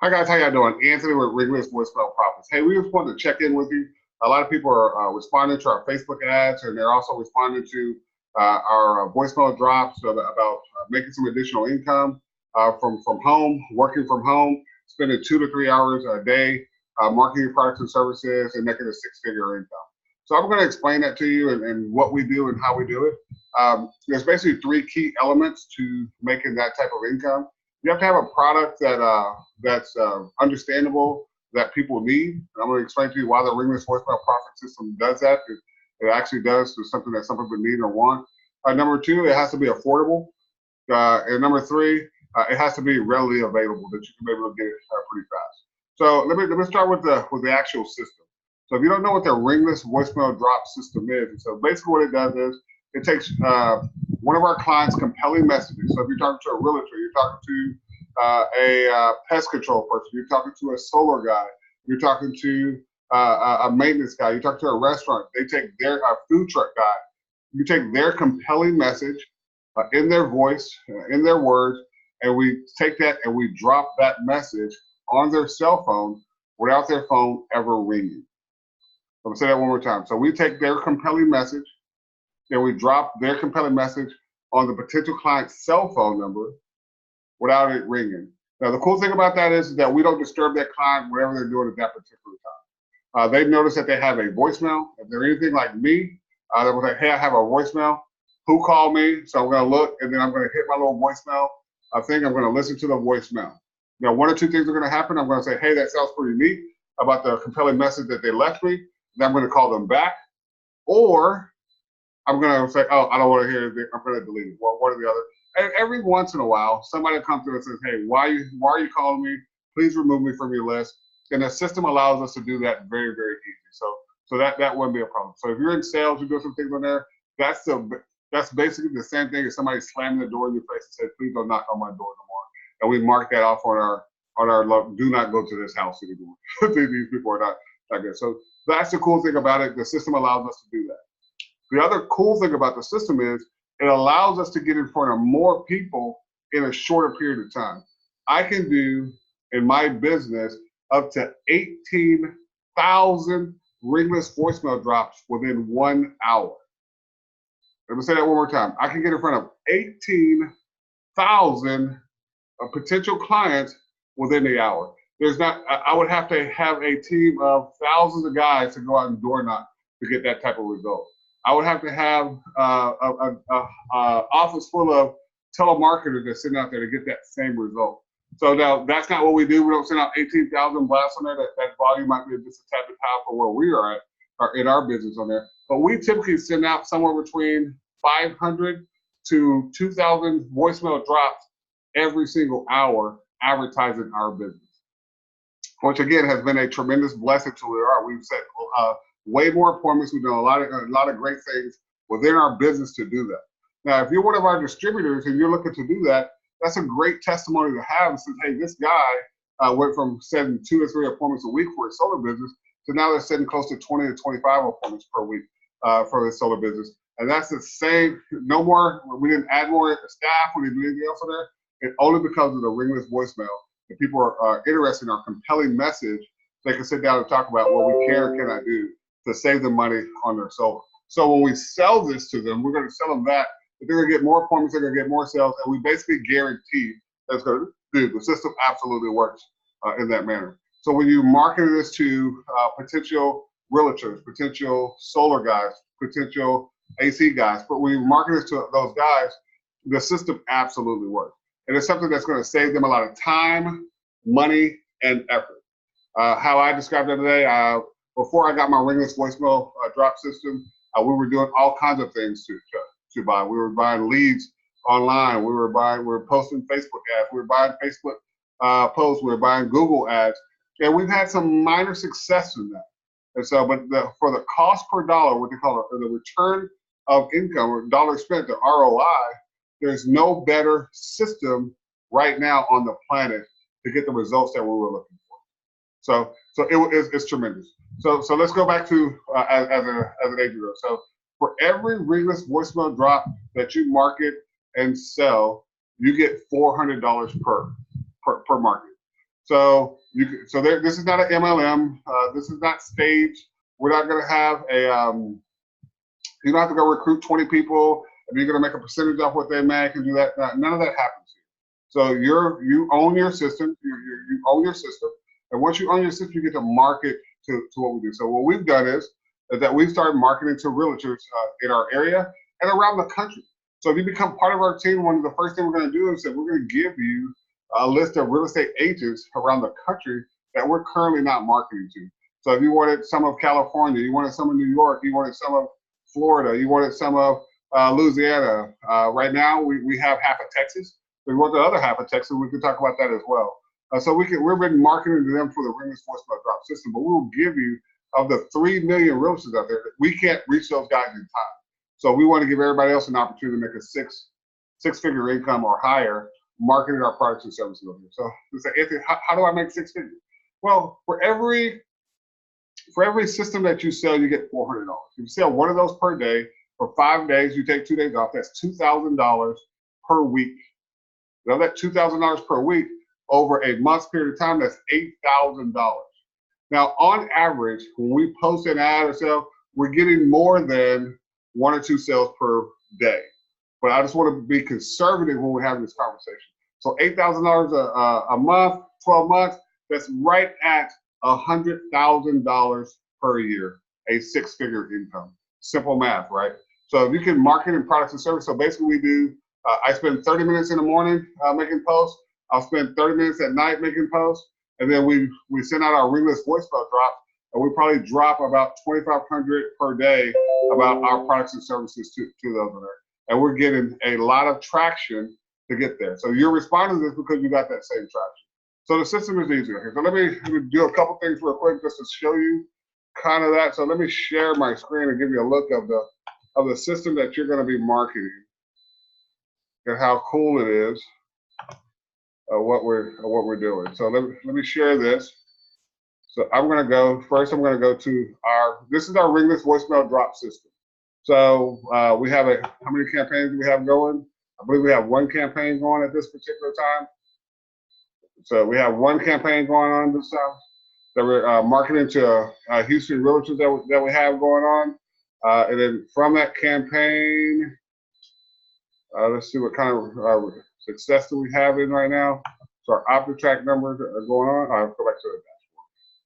Hi guys, how y'all doing? Anthony with Ringless Voicemail Profits. Hey, we just wanted to check in with you. A lot of people are responding to our Facebook ads, and they're also responding to our voicemail drops about making some additional income from home, working from home, spending 2 to 3 hours a day marketing products and services, and making a six-figure income. So I'm going to explain that to you and what we do and how we do it. There's basically three key elements to making that type of income. You have to have a product that's understandable, that people need. And I'm going to explain to you why the Ringless Voicemail Profit System does that. It actually does. It's something that some people need or want. Number two, it has to be affordable. And number three, it has to be readily available, that you can be able to get it pretty fast. So let me start with the actual system. So if you don't know what the Ringless Voicemail Drop System is, so basically what it does is it takes one of our clients' compelling messages. So if you're talking to a realtor, you're talking to a pest control person, you're talking to a solar guy, you're talking to a maintenance guy, you're talking to a restaurant, they take their food truck guy. You take their compelling message in their voice, in their words, and we take that and we drop that message on their cell phone without their phone ever ringing. I'm gonna say that one more time. So we take their compelling message and we drop their compelling message on the potential client's cell phone number without it ringing. Now, the cool thing about that is that we don't disturb that client whatever they're doing at that particular time. They've noticed that they have a voicemail. If they're anything like me, they will say, hey, I have a voicemail. Who called me? So I'm going to look, and then I'm going to hit my little voicemail thing. I'm going to listen to the voicemail. Now, one or two things are going to happen. I'm going to say, hey, that sounds pretty neat about the compelling message that they left me. Then I'm going to call them back. Or I'm going to say, oh, I don't want to hear it. I'm going to delete it. One or the other. And every once in a while, somebody comes through and says, hey, why are you calling me? Please remove me from your list. And the system allows us to do that very, very easy. So that wouldn't be a problem. So if you're in sales, you do some things on there, that's basically the same thing as somebody slamming the door in your face and said, please don't knock on my door no more. And we mark that off on our do not go to this house anymore. These people are not good. So that's the cool thing about it. The system allows us to do that. The other cool thing about the system is it allows us to get in front of more people in a shorter period of time. I can do in my business up to 18,000 ringless voicemail drops within 1 hour. Let me say that one more time. I can get in front of 18,000 potential clients within the hour. I would have to have a team of thousands of guys to go out and door knock to get that type of result. I would have to have an office full of telemarketers that sit out there to get that same result. So now that's not what we do. We don't send out 18,000 blasts on there. That volume might be just a tad bit high for where we are at in our business on there. But we typically send out somewhere between 500 to 2,000 voicemail drops every single hour advertising our business, which again has been a tremendous blessing to where we are. We've set way more appointments. We've done a lot of great things within our business to do that. Now, if you're one of our distributors and you're looking to do that, that's a great testimony to have. And says, hey, this guy went from setting 2 to 3 appointments a week for his solar business to now they're setting close to 20 to 25 appointments per week for his solar business. And that's the same. No more. We didn't add more staff. We didn't do anything else on there. It's only because of the ringless voicemail. If people are interested in our compelling message, they can sit down and talk about what we can or cannot do to save them money on their solar. So when we sell this to them, we're going to sell them that. But they're going to get more appointments, they're going to get more sales, and we basically guarantee that's going to do. The system absolutely works in that manner. So when you market this to potential realtors, potential solar guys, potential AC guys, but when you market this to those guys, the system absolutely works. And it's something that's going to save them a lot of time, money, and effort. How I described it today, before I got my ringless voicemail drop system, we were doing all kinds of things to buy. We were buying leads online. We were posting Facebook ads. We were buying Facebook posts. We were buying Google ads. And we've had some minor success in that. And so, but for the cost per dollar, what they call it, the return of income or dollar spent, the ROI, there's no better system right now on the planet to get the results that we were looking for. So it's tremendous. So let's go back to as an agent. So for every ringless voicemail drop that you market and sell, you get $400 per market. So this is not an MLM. This is not staged. We're not going to have a. You don't have to go recruit 20 people, and you're going to make a percentage off what they make and do that. None of that happens here. So you own your system. You own your system, and once you own your system, you get to market to what we do. So what we've done is that we've started marketing to realtors in our area and around the country. So if you become part of our team, one of the first things we're going to do is that we're going to give you a list of real estate agents around the country that we're currently not marketing to. So if you wanted some of California, you wanted some of New York, you wanted some of Florida, you wanted some of Louisiana. Right now, we have half of Texas. If we want the other half of Texas, we can talk about that as well. So we've been marketing to them for the Ringless voicemail drop system, but we will give you, of the 3 million realtors out there, we can't reach those guys in time. So we want to give everybody else an opportunity to make a six-figure income or higher marketing our products and services over here. So you say, Anthony, how do I make 6 figures? Well, for every system that you sell, you get $400. If you sell one of those per day for 5 days, you take 2 days off. That's $2,000 per week. Now that $2,000 per week over a month's period of time, that's $8,000. Now, on average, when we post an ad or sell, we're getting more than 1 or 2 sales per day. But I just want to be conservative when we're having this conversation. So $8,000 a month, 12 months, that's right at $100,000 per year, a 6-figure income. Simple math, right? So if you can market in products and services, so basically we do, I spend 30 minutes in the morning making posts. I'll spend 30 minutes at night making posts. And then we send out our Ringless voicemail drop, and we probably drop about 2,500 per day about our products and services to those others. And we're getting a lot of traction to get there. So you're responding to this because you got that same traction. So the system is easier here. So let me do a couple things real quick just to show you kind of that. So let me share my screen and give you a look of the system that you're going to be marketing and how cool it is what we're doing. So let me share this. So I'm going to go to this is our Ringless voicemail drop system. So we have how many campaigns do we have going? I believe we have 1 campaign going at this particular time. So we have 1 campaign going on this time that we're marketing to Houston realtors that we have going on. And then from that campaign, let's see what kind of success do we have in right now. So our OptiTrack numbers are going on. I'll go back to the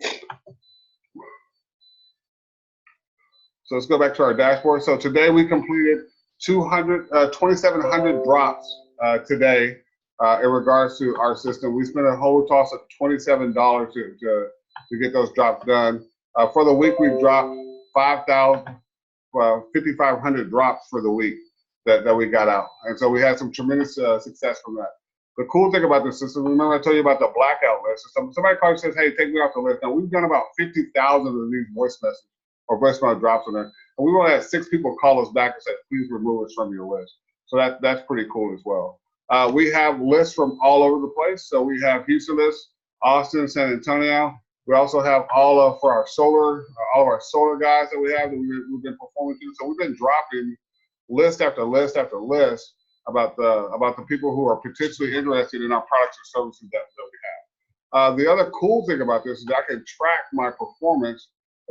dashboard. So let's go back to our dashboard. So today we completed 2,700 drops today in regards to our system. We spent a whole toss of $27 to get those drops done. For the week, we've dropped 5,500 drops for the week that we got out. And so we had some tremendous success from that. The cool thing about this system, remember I told you about the blackout list. So somebody calls and says, hey, take me off the list. Now we've done about 50,000 of these voice messages or voicemail drops on there. And we've only had 6 people call us back and say, please remove us from your list. So that's pretty cool as well. We have lists from all over the place. So we have Houston lists, Austin, San Antonio. We also have all of our solar guys that we have that we've been performing to. So we've been dropping list after list after list about the people who are potentially interested in our products or services that we have. The other cool thing about this is I can track my performance,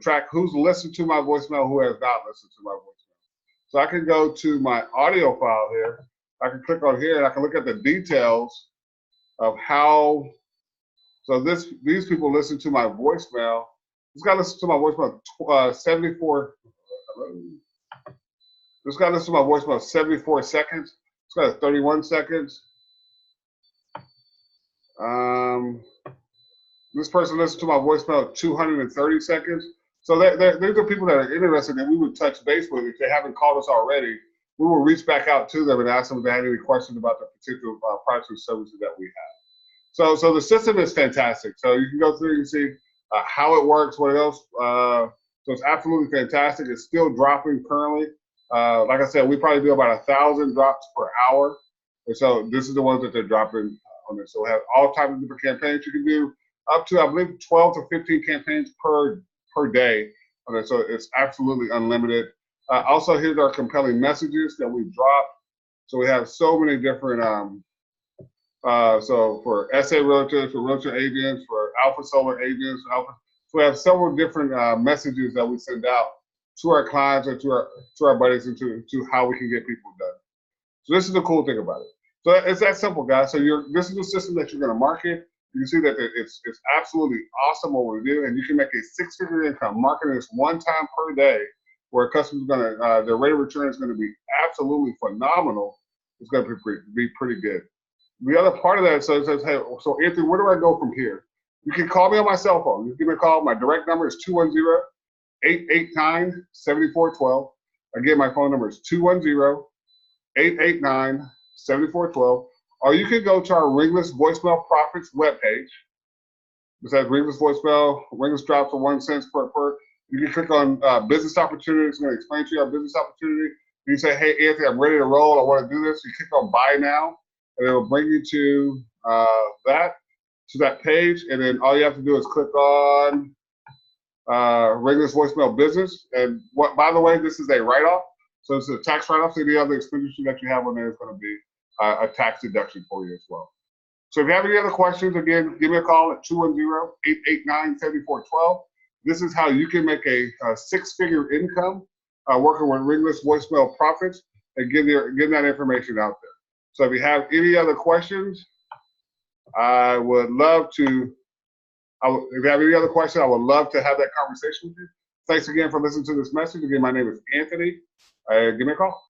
track who's listened to my voicemail, who has not listened to my voicemail. So I can go to my audio file here. I can click on here and I can look at the details of how. So these people listen to my voicemail. This guy listened to my voicemail 74. This guy listened to my voicemail 74 seconds. This guy has 31 seconds. This person listened to my voicemail 230 seconds. So these are people that are interested and we would touch base with. If they haven't called us already, we will reach back out to them and ask them if they had any questions about the particular products or services that we have. So the system is fantastic. So you can go through and see how it works, what else. So it's absolutely fantastic. It's still dropping currently. Like I said, we probably do about 1,000 drops per hour. And so this is the ones that they're dropping on this. So we have all types of different campaigns. You can do up to, I believe, 12 to 15 campaigns per day. Okay, so it's absolutely unlimited. Also, here's our compelling messages that we drop. So we have so many different So for SA realtors, for realtor agents, for Alpha Solar agents, so we have several different messages that we send out to our clients or to our buddies and to how we can get people done. So this is the cool thing about it. So it's that simple, guys. So this is the system that you're going to market. You can see that it's absolutely awesome what we do, and you can make a six-figure income marketing this one time per day, where a customer's going to their rate of return is going to be absolutely phenomenal. It's going to be pretty good. The other part of that, so it says, hey, so Anthony, where do I go from here? You can call me on my cell phone. You give me a call. My direct number is 210-889-7412. Again, my phone number is 210-889-7412. Or you can go to our Ringless Voicemail Profits webpage. It says Ringless Voicemail, Ringless drops for 1 cent per. You can click on business opportunity. It's going to explain to you our business opportunity. You say, hey, Anthony, I'm ready to roll. I want to do this. You click on buy now, and it'll bring you to that page. And then all you have to do is click on Ringless Voicemail Business. And by the way, this is a write-off. So it's a tax write-off. So the other expenditure that you have on there is going to be a tax deduction for you as well. So if you have any other questions, again, give me a call at 210-889-7412. This is how you can make a six-figure income working with Ringless Voicemail Profits and getting that information out there. So if you have any other questions, I would love to. If you have any other questions, I would love to have that conversation with you. Thanks again for listening to this message. Again, my name is Anthony. Give me a call.